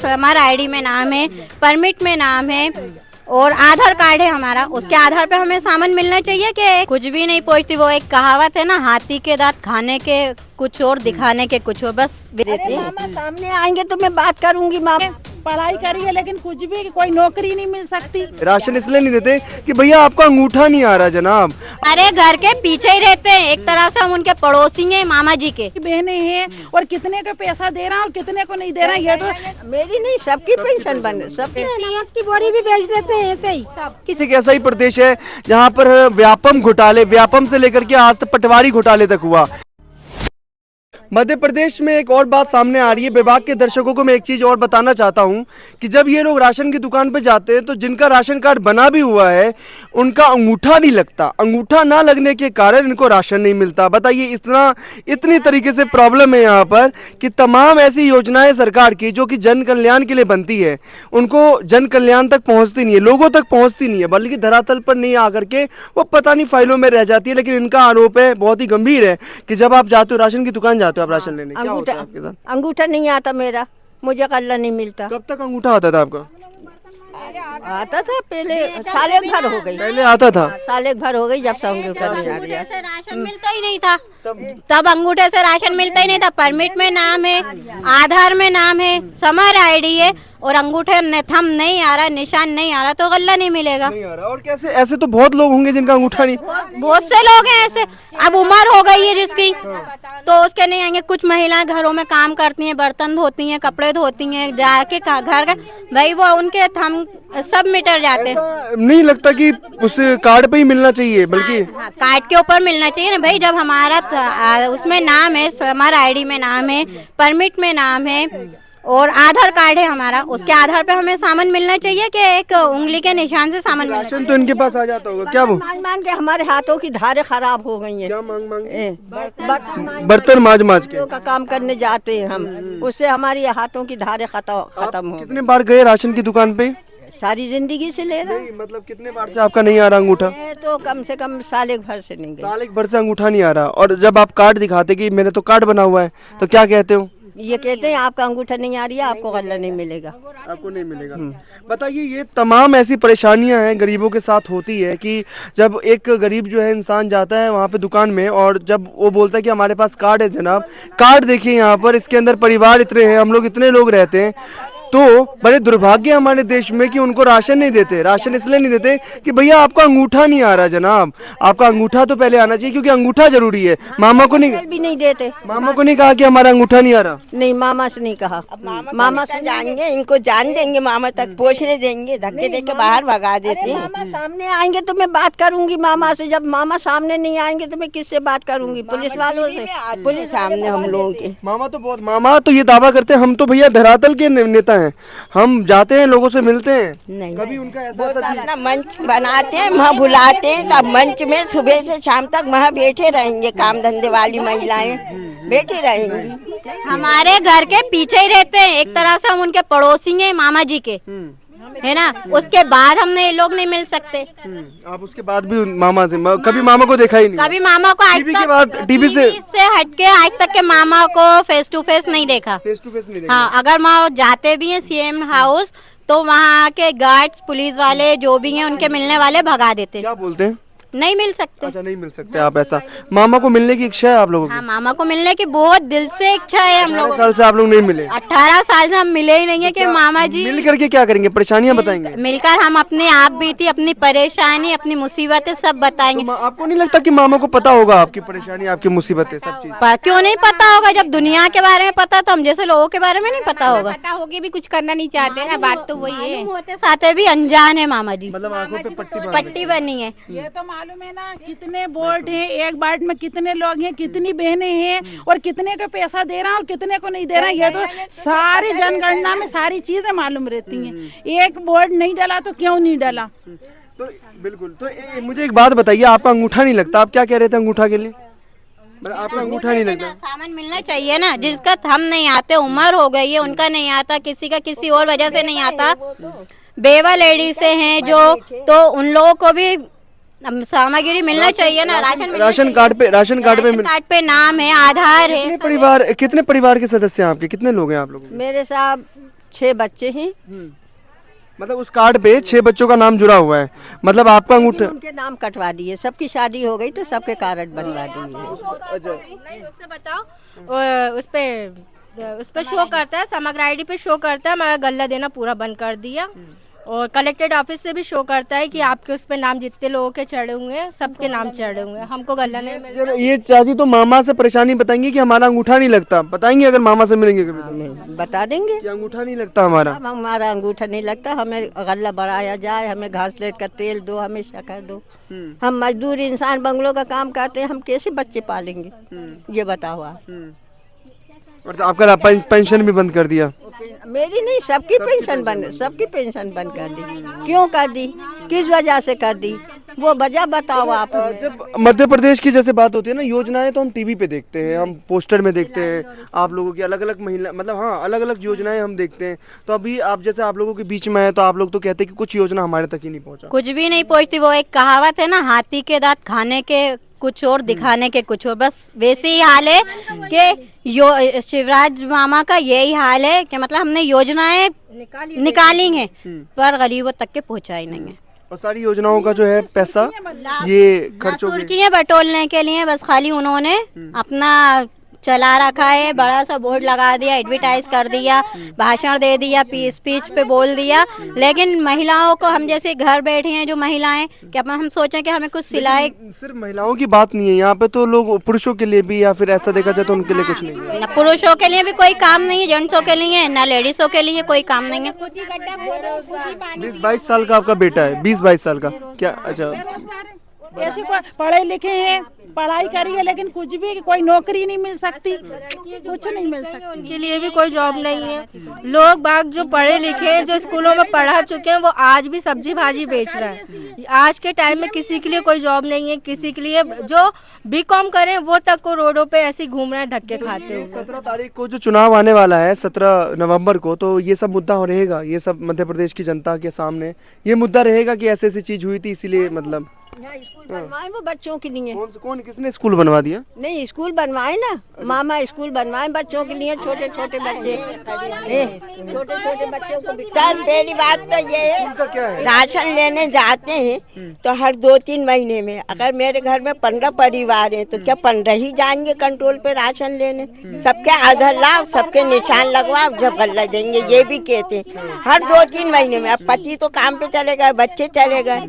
हमारा आईडी में नाम है, परमिट में नाम है और आधार कार्ड है हमारा। उसके आधार पे हमें सामान मिलना चाहिए कि कुछ भी नहीं पूछती। वो एक कहावत है ना, हाथी के दांत खाने के कुछ और दिखाने के कुछ और, बस देती है। मामा सामने आएंगे तो मैं बात करूंगी। मामा पढ़ाई करी है लेकिन कुछ भी कोई नौकरी नहीं मिल सकती। राशन इसलिए नहीं देते कि भैया आपका अंगूठा नहीं आ रहा जनाब। अरे घर के पीछे ही रहते हैं, एक तरह से हम उनके पड़ोसी हैं, मामा जी के बहनें हैं और कितने को पैसा दे रहा और कितने को नहीं दे रहा। ये तो मेरी नहीं, सबकी पेंशन बन, सबकी नमक की बोरी भी बेच देते हैं ऐसे ही। किसी एक ऐसा ही प्रदेश है जहाँ पर व्यापम घोटाले, व्यापम से लेकर के आज तक पटवारी घोटाले तक हुआ। मध्य प्रदेश में एक और बात सामने आ रही है। विभाग के दर्शकों को मैं एक चीज और बताना चाहता हूं कि जब ये लोग राशन की दुकान पर जाते हैं तो जिनका राशन कार्ड बना भी हुआ है उनका अंगूठा नहीं लगता। अंगूठा ना लगने के कारण इनको राशन नहीं मिलता। बताइए, इतनी तरीके से प्रॉब्लम है यहाँ पर कि तमाम ऐसी योजनाएं सरकार की जो कि जन कल्याण के लिए बनती है उनको जन कल्याण तक पहुँचती नहीं है, लोगों तक पहुँचती नहीं है, बल्कि धरातल पर नहीं आकर के वो पता नहीं फाइलों में रह जाती है। लेकिन इनका आरोप है, बहुत ही गंभीर है, कि जब आप जाते हो राशन की दुकान जाते हो आप राशन लेने, क्या होता है आपके साथ? अंगूठा नहीं आता मेरा, मुझे कल्ला नहीं मिलता। कब तक अंगूठा आता था आपका? आता था पहले, साल एक भर हो गई। पहले आता था, साल एक भर हो गई जब से अंगूठा नहीं आ रहा। से राशन मिलता ही नहीं था, तब अंगूठे से राशन मिलता ही नहीं था। परमिट में नाम है, आधार में नाम है, समर आईडी है और अंगूठे में थंब नहीं आ रहा, निशान नहीं आ रहा तो गल्ला नहीं मिलेगा। नहीं आ रहा। और कैसे, ऐसे तो बहुत लोग होंगे जिनका अंगूठा नहीं। बहुत से लोग हैं ऐसे। अब उम्र हो गई है जिसकी तो उसके नहीं आएंगे। कुछ महिलाएं घरों में काम करती हैं, बर्तन धोती हैं, कपड़े धोती हैं, जाके घर का भाई वो उनके थंब सब मिटर जाते हैं। नहीं लगता कि उस कार्ड पे ही मिलना चाहिए, बल्कि कार्ड के ऊपर मिलना चाहिए ना भाई। जब हमारा उसमें नाम है, हमारा आईडी में नाम है, परमिट में नाम है और आधार कार्ड है हमारा, उसके आधार पे हमें सामान मिलना चाहिए कि एक उंगली के निशान से सामान मिलना राशन तो इनके पास आ जाता होगा। क्या वो मांग मांग के हमारे हाथों की धारें खराब हो गई हैं। क्या मांग बर्तन मांज मांज के का काम करने जाते हैं हम, उससे हमारी हाथों की धारें खत्म हो। कितने बार गए राशन की दुकान पे? सारी जिंदगी से ले रहे। मतलब कितने बार से आपका नहीं आ रहा अंगूठा? मैं तो कम से कम साल एक भर से नहीं गई। साल एक भर से अंगूठा नहीं आ रहा। और जब आप कार्ड दिखाते कि मैंने तो कार्ड बना हुआ है, तो क्या कहते हो? ये कहते हैं आपका अंगूठा नहीं आ रही है, आपको गल्ला नहीं मिलेगा। आपको नहीं मिलेगा। बताइए, ये तमाम ऐसी परेशानियां हैं गरीबों के साथ होती है कि जब एक गरीब जो है इंसान जाता है वहाँ पे दुकान में और जब वो बोलता है कि हमारे पास कार्ड है जनाब, कार्ड देखिए यहाँ पर, इसके अंदर परिवार इतने हैं, हम लोग इतने लोग रहते हैं, तो बड़े दुर्भाग्य हमारे देश में कि उनको राशन नहीं देते। राशन इसलिए नहीं देते कि भैया आपका अंगूठा नहीं आ रहा जनाब। आपका अंगूठा तो पहले आना चाहिए क्योंकि अंगूठा जरूरी है। मामा को नहीं, भी नहीं देते। मामा को नहीं कहा कि हमारा अंगूठा नहीं आ रहा? नहीं, मामा से नहीं कहा। मामा से जाएंगे, इनको जान देंगे, मामा तक पहुँचने देंगे, धक्के दे के बाहर भगा देते हैं। मामा सामने आएंगे तो मैं बात करूंगी मामा से। जब मामा सामने नहीं आएंगे तो मैं किससे बात करूंगी? पुलिस वालों से। पुलिस सामने हम लोगों के मामा तो ये दावा करते हैं हम तो भैया धरातल के नेता हैं, हम जाते हैं, लोगों से मिलते हैं। नहीं, कभी उनका ऐसा अपना मंच बनाते हैं, वहाँ बुलाते हैं, तब मंच में सुबह से शाम तक वहाँ बैठे रहेंगे। काम धंधे वाली महिलाएं बैठी रहेंगी। हमारे घर के पीछे ही रहते हैं, एक तरह से हम उनके पड़ोसी हैं, मामा जी के, है ना। उसके बाद हमने ये लोग नहीं मिल सकते। आप उसके बाद भी मामा से कभी मामा को देखा ही नहीं? कभी मामा को आज टीवी तक के बाद, टीवी से हटके आज तक के मामा को फेस टू फेस नहीं देखा। फेस टू फेस नहीं देखा। हाँ, अगर वहाँ जाते भी हैं सीएम हाउस तो वहाँ के गार्ड्स, पुलिस वाले जो भी हैं उनके मिलने वाले भगा देते। क्या बोलते हैं? नहीं मिल सकते। अच्छा, नहीं मिल सकते आप। ऐसा मामा को मिलने की इच्छा है आप लोगों की? हाँ, मामा को मिलने की बहुत दिल से इच्छा है हम लोगों 18 साल से आप लोग नहीं मिले? 18 साल से हम मिले ही नहीं है कि मामा जी मिल करके क्या करेंगे? परेशानियां बताएंगे? मिलकर हम अपने आप बीती, अपनी परेशानी, अपनी मुसीबतें सब बताएंगे। तो आपको नहीं लगता कि मामा को पता होगा आपकी परेशानी, आपकी मुसीबतें, सब चीज? क्यों नहीं पता होगा? जब दुनिया के बारे में पता तो हम जैसे लोगों के बारे में नहीं पता होगा। पता होगी भी कुछ करना नहीं चाहते ना, बात तो वही है। होते साथे भी अनजान है मामा जी, मतलब आंखों पे पट्टी बनी है। ये तो मालूम है ना कितने वार्ड हैं, एक वार्ड में कितने लोग हैं, कितनी बहनें हैं और कितने को पैसा दे रहा और कितने को नहीं दे रहा। ये तो सारी जनगणना में सारी चीजें मालूम रहती हैं। एक बोर्ड नहीं डाला तो क्यों नहीं डाला? तो बिल्कुल। तो मुझे एक बात बताइए, आपका अंगूठा नहीं लगता, आप क्या कह रहे थे अंगूठा के लिए? आपका अंगूठा नहीं लगता? सामान मिलना चाहिए ना, जिसका थंब नहीं आते, उम्र हो गई है, उनका नहीं आता, किसी का किसी और वजह से नहीं आता, बेवा लेडी से हैं जो, तो उन लोगों को भी सामग्री मिलना चाहिए ना। राशन कार्ड पे नाम है, आधार है। कितने परिवार के सदस्य हैं आपके? कितने लोग हैं आप लोग? मेरे साहब 6 बच्चे हैं। मतलब उस कार्ड पे 6 बच्चों का नाम जुड़ा हुआ है, मतलब आपका अंगूठा। उनके नाम कटवा दिए, सबकी शादी हो गई तो सबके कार्ड बनवा दिए। नहीं उससे बताओ उस पे शो करता है, समग्र आईडी पे शो करता है, मगर गल्ला देना पूरा बंद कर दिया। और कलेक्टेड ऑफिस से भी शो करता है कि आपके उस पे नाम जितने लोगों के चढ़े हुए हैं सबके नाम चढ़े हुए हैं, हमको गल्ला नहीं मिलता। ये चाची तो मामा से परेशानी बताएंगी कि हमारा अंगूठा नहीं लगता, बताएंगे अगर मामा से मिलेंगे कभी तो? बता देंगे कि अंगूठा नहीं लगता हमारा। अब हमारा अंगूठा नहीं लगता, हमें गल्ला बढ़ाया जाए, हमें घासलेट का तेल दो, हमें शक्कर दो। हम मजदूर इंसान बंगलों का काम करते हैं, हम कैसे बच्चे पालेंगे ये बताओ आप। और आपका पेंशन भी बंद कर दिया? मेरी नहीं, सबकी पेंशन बंद कर दी। क्यों कर दी, किस वजह से कर दी, वो वजह बताओ आप। जब मध्य प्रदेश की जैसे बात होती है ना, योजनाएं तो हम टीवी पे देखते हैं, हम पोस्टर में देखते हैं आप लोगों की अलग अलग महिला, मतलब हाँ अलग अलग योजनाएं हम देखते हैं। तो अभी आप जैसे आप लोगों के बीच में है तो आप लोग तो कहते हैं कि कुछ योजना हमारे तक ही नहीं पहुंचा। कुछ भी नहीं पहुंचती। वो एक कहावत है ना, हाथी के दांत खाने के कुछ और, दिखाने के कुछ और। बस वैसे ही हाल है कि शिवराज मामा का यही हाल है कि मतलब हमने योजनाएं निकाली हैं पर गरीबों तक के पहुंचाई नहीं है। और सारी योजनाओं का जो है पैसा ये खर्चों में की है बटोरने के लिए, बस खाली उन्होंने अपना चला रखा है, बड़ा सा बोर्ड लगा दिया, एडवर्टाइज कर दिया, भाषण दे दिया, स्पीच पे बोल दिया। लेकिन महिलाओं को, हम जैसे घर बैठी हैं जो महिलाएं, क्या हम सोचें कि हमें कुछ सिलाई। सिर्फ महिलाओं की बात नहीं है यहाँ पे, तो लोग पुरुषों के लिए भी, या फिर ऐसा देखा जाए तो उनके लिए कुछ नहीं है। न पुरुषों के लिए भी कोई काम नहीं है, जेंट्सों के लिए न लेडीजों के लिए कोई काम नहीं है। 20-22 साल का आपका बेटा है? 20-22 साल का क्या? अच्छा, ऐसे कोई पढ़े लिखे हैं, पढ़ाई करी है, लेकिन कुछ भी कोई नौकरी नहीं मिल सकती, कुछ नहीं मिल सकती। उनके लिए भी कोई जॉब नहीं है। लोग बाग जो पढ़े लिखे हैं, जो स्कूलों में पढ़ा चुके हैं, वो आज भी सब्जी भाजी बेच रहे हैं। आज के टाइम में किसी के लिए कोई जॉब नहीं है, किसी के लिए जो बीकॉम करें वो तक को रोडों पे ऐसे घूम रहे हैं धक्के खाते हुए। 17 तारीख को जो चुनाव आने वाला है, 17 नवंबर को, तो ये सब मुद्दा रहेगा, ये सब मध्य प्रदेश की जनता के सामने ये मुद्दा रहेगा कि ऐसी ऐसी चीज हुई थी, इसीलिए मतलब स्कूल बनवाए वो बच्चों के लिए। कौन किसने स्कूल बनवा दिया? नहीं, स्कूल बनवाए ना, मामा स्कूल बनवाए बच्चों के लिए, छोटे छोटे बच्चे, छोटे छोटे बच्चों को। सर पहली बात तो ये है, राशन लेने जाते हैं तो हर 2-3 महीने में, अगर मेरे घर में 15 परिवार है तो क्या 15 ही जाएंगे कंट्रोल पे राशन लेने? सबके आधार लाओ, सबके निशान लगवाओ, जब गल्ला देंगे, ये भी कहते हैं हर 2-3 महीने में। अब पति तो काम पे चले गए, बच्चे चले गए,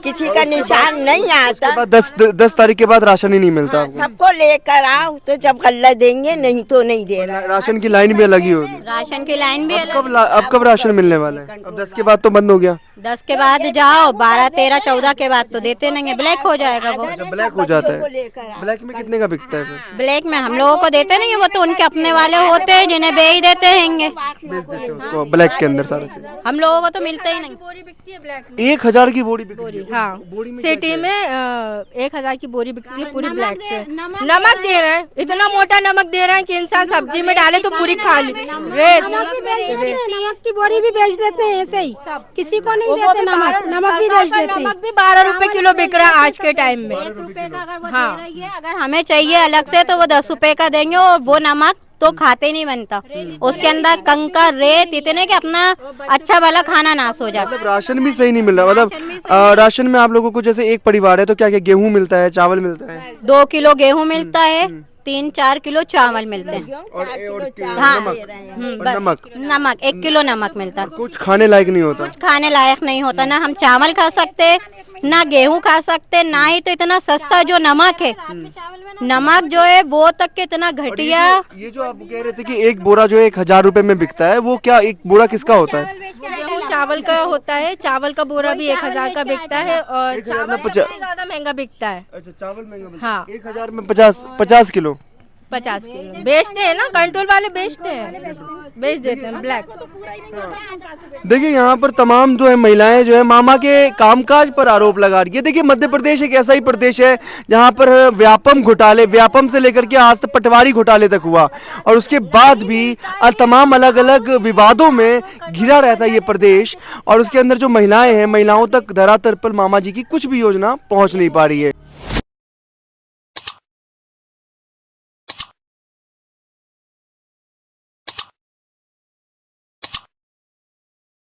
किसी का निशान नहीं आता। 10 तारीख के बाद राशन ही नहीं मिलता आपको? सबको लेकर आओ तो जब गल्ला देंगे, नहीं तो नहीं दे रहा। राशन की लाइन भी अलग ही होगी। राशन की लाइन भी अब कब राशन मिलने वाला है? अब 10 के बाद तो बंद हो गया। 10 के बाद जाओ, 12, 13, 14 के बाद तो देते नहीं है, ब्लैक हो जाएगा वो। ब्लैक हो जाता है। ब्लैक में कितने का बिकता है फिर? ब्लैक में हम लोगों को देते नहीं है, वो तो उनके अपने वाले होते हैं जिन्हें बेच देते हैंगे। बेच देते हैं उसको ब्लैक के अंदर सारा चीज। हम लोगों को तो मिलता ही नहीं। बोरी बिकती है ब्लैक में। 1000 की बोरी बिकती है? हाँ, सिटी में 1000 की बोरी बिकती है पूरी ब्लैक से। नमक दे रहे हैं, इतना मोटा नमक दे रहे हैं कि इंसान सब्जी में डाले तो पूरी खा ली। नमक की बोरी भी बेच देते हैं ऐसे ही, किसी को नहीं देते नमक भी बेच देते हैं। नमक भी 12 रुपए किलो बिक रहा है आज के टाइम में। 1 रुपए का अगर वो दे रही है, अगर हमें चाहिए अलग से तो वो 10 रुपए का देंगे, और वो नमक तो खाते नहीं बनता। उसके अंदर कंकर, रेत इतने कि अपना अच्छा वाला खाना नाश हो जाता। मतलब राशन भी सही नहीं मिल रहा। मतलब राशन में आप लोगों को, जैसे एक परिवार है तो क्या क्या गेहूं मिलता है, चावल मिलता है? 2 किलो गेहूं मिलता है, 3-4 किलो चावल मिलते हैं। हाँ, नमक 1 किलो नमक मिलता है। कुछ खाने लायक नहीं होता। कुछ खाने लायक नहीं होता, ना हम चावल खा सकते, ना गेहूं खा सकते, ना ही तो इतना सस्ता जो नमक है, नमक जो है वो तक के इतना घटिया। ये जो आप कह रहे थे कि एक बोरा जो 1000 रुपए में बिकता है, वो क्या एक बोरा किसका होता है? गेहूं चावल का होता है, चावल का बोरा भी 1000 का बिकता है, और चावल ज्यादा महंगा बिकता है। अच्छा, चावल महंगा। हाँ, 1000 में 50 किलो 50 किलो बेचते हैं ना, कंट्रोल वाले बेचते हैं, बेच देते हैं ब्लैक। देखिए यहाँ पर तमाम जो है महिलाएं जो है मामा के कामकाज पर आरोप लगा रही है। देखिए मध्य प्रदेश एक ऐसा ही प्रदेश है जहाँ पर व्यापम से लेकर के आज तक पटवारी घोटाले तक हुआ, और उसके बाद भी तमाम अलग अलग विवादों में घिरा रहता है ये प्रदेश। और उसके अंदर जो महिलाएं हैं, महिलाओं तक धरातल पर मामा जी की कुछ भी योजना पहुंच नहीं पा रही है।